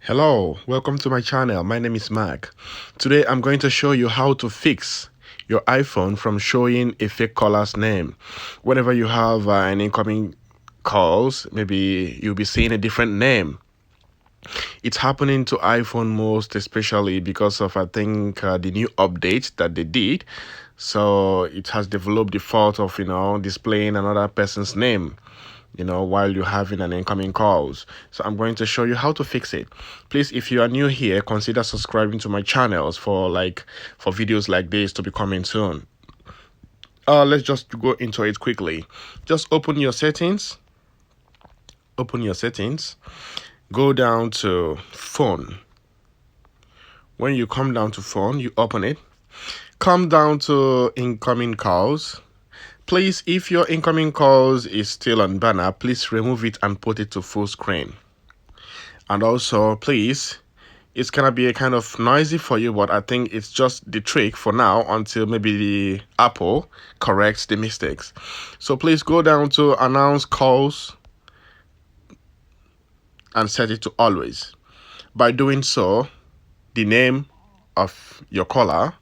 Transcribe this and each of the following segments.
Hello, welcome to my channel. My name is Mark. Today I'm going to show you how to fix your iPhone from showing a fake caller's name. Whenever you have an incoming calls, maybe you'll be seeing a different name. It's happening to iPhone most especially because of I think the new update that they did. So it has developed the fault of displaying another person's name while you're having an incoming calls. So I'm going to show you how to fix it. Please, if you are new here, consider subscribing to my channels for videos like this to be coming soon. Let's just go into it quickly. Just open your settings. Go down to phone. When you come down to phone, you open it. Come down to incoming calls. Please, if your incoming calls is still on banner, please remove it and put it to full screen. And also, please, it's gonna be a kind of noisy for you, but I think it's just the trick for now until maybe the Apple corrects the mistakes. So please go down to announce calls and set it to always. By doing so, the name of your caller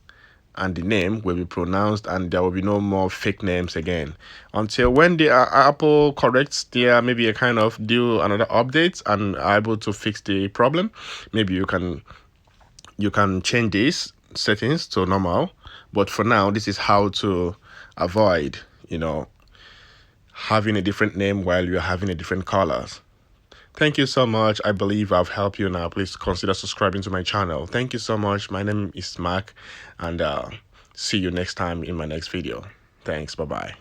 and the name will be pronounced, and there will be no more fake names again until when the Apple corrects their maybe a kind of do another update and are able to fix the problem. Maybe you can change these settings to normal, but for now this is how to avoid having a different name while you're having a different colors. Thank you so much. I believe I've helped you now. Please consider subscribing to my channel. Thank you so much. My name is Mark, and see you next time in my next video. Thanks. Bye-bye.